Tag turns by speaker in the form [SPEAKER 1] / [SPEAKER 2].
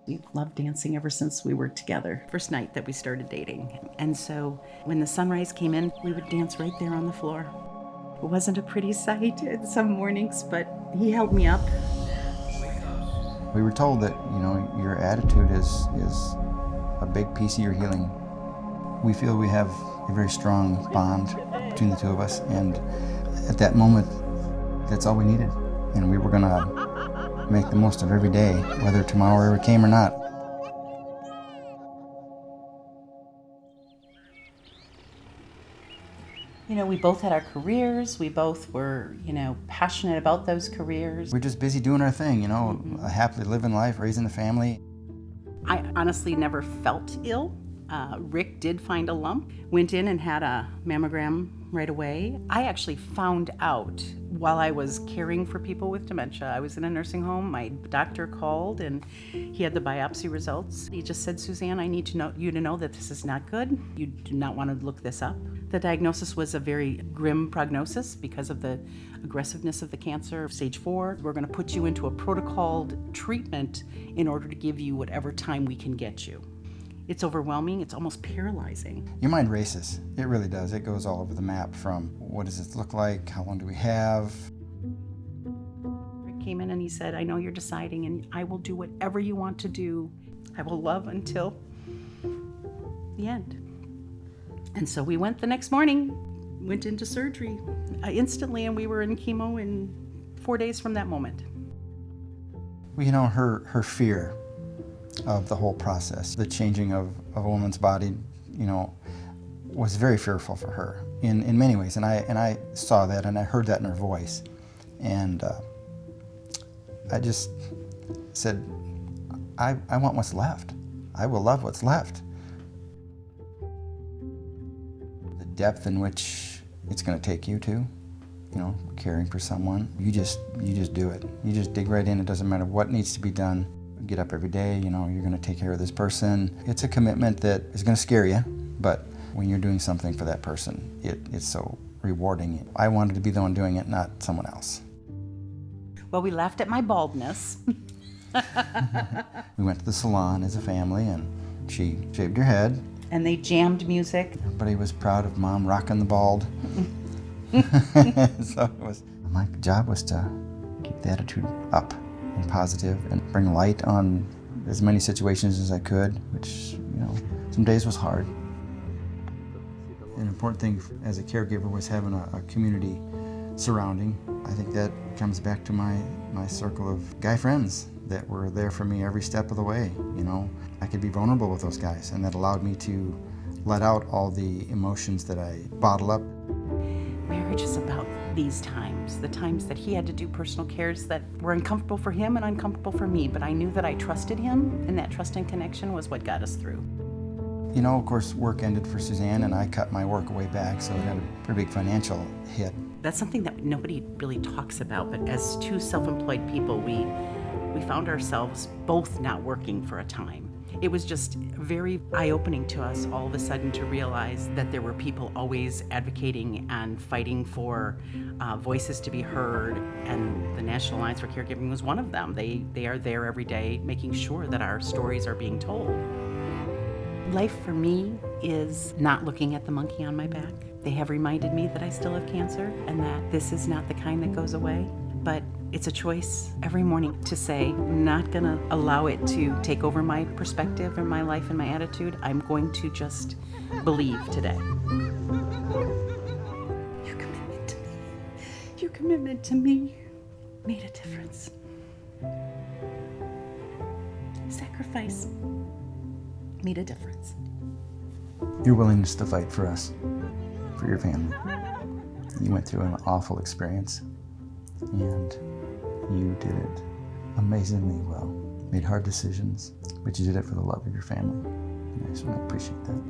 [SPEAKER 1] We've loved dancing ever since we were together. First night that we started dating. And so when the sunrise came in, we would dance right there on the floor. It wasn't a pretty sight some mornings, but he held me up.
[SPEAKER 2] We were told that, your attitude is a big piece of your healing. We feel we have a very strong bond between the two of us, and at that moment, that's all we needed. And we were gonna make the most of every day, whether tomorrow ever came or not.
[SPEAKER 1] We both had our careers. We both were, passionate about those careers.
[SPEAKER 2] We're just busy doing our thing, happily living life, raising a family.
[SPEAKER 1] I honestly never felt ill. Rick did find a lump, went in and had a mammogram right away. I actually found out while I was caring for people with dementia. I was in a nursing home. My doctor called and he had the biopsy results. He just said, "Suzanne, I need you to know that this is not good. You do not want to look this up." The diagnosis was a very grim prognosis because of the aggressiveness of the cancer, stage 4. We're going to put you into a protocoled treatment in order to give you whatever time we can get you. It's overwhelming. It's almost paralyzing.
[SPEAKER 2] Your mind races. It really does. It goes all over the map from what does this look like? How long do we have?
[SPEAKER 1] Rick came in and he said, "I know you're deciding and I will do whatever you want to do. I will love until the end." And so we went the next morning, went into surgery instantly, and we were in chemo in 4 days from that moment.
[SPEAKER 2] Well, her fear of the whole process, the changing of a woman's body, was very fearful for her in many ways. And I saw that and I heard that in her voice. And I just said, I want what's left. I will love what's left. The depth in which it's going to take you to, caring for someone, you just do it. You just dig right in. It doesn't matter what needs to be done. Get up every day, you're going to take care of this person. It's a commitment that is going to scare you, but when you're doing something for that person, it's so rewarding. I wanted to be the one doing it, not someone else.
[SPEAKER 1] Well, we laughed at my baldness.
[SPEAKER 2] We went to the salon as a family, and she shaved her head.
[SPEAKER 1] And they jammed music.
[SPEAKER 2] Everybody was proud of Mom rocking the bald. So my job was to keep the attitude up and positive and bring light on as many situations as I could, which, some days was hard. An important thing as a caregiver was having a community surrounding. I think that comes back to my circle of guy friends that were there for me every step of the way. I could be vulnerable with those guys, and that allowed me to let out all the emotions that I bottle up.
[SPEAKER 1] Marriage is about these times, the times that he had to do personal cares that were uncomfortable for him and uncomfortable for me, but I knew that I trusted him, and that trust and connection was what got us through.
[SPEAKER 2] Of course, work ended for Suzanne, and I cut my work way back, so it had a pretty big financial hit.
[SPEAKER 1] That's something that nobody really talks about, but as two self-employed people, we found ourselves both not working for a time. It was just very eye-opening to us all of a sudden to realize that there were people always advocating and fighting for voices to be heard, and the National Alliance for Caregiving was one of them. They are there every day making sure that our stories are being told. Life for me is not looking at the monkey on my back. They have reminded me that I still have cancer and that this is not the kind that goes away, but it's a choice every morning to say, I'm not going to allow it to take over my perspective and my life and my attitude. I'm going to just believe today. Your commitment to me made a difference. Sacrifice made a difference.
[SPEAKER 2] Your willingness to fight for us, for your family. You went through an awful experience, and you did it amazingly well. Made hard decisions, but you did it for the love of your family. And I certainly appreciate that.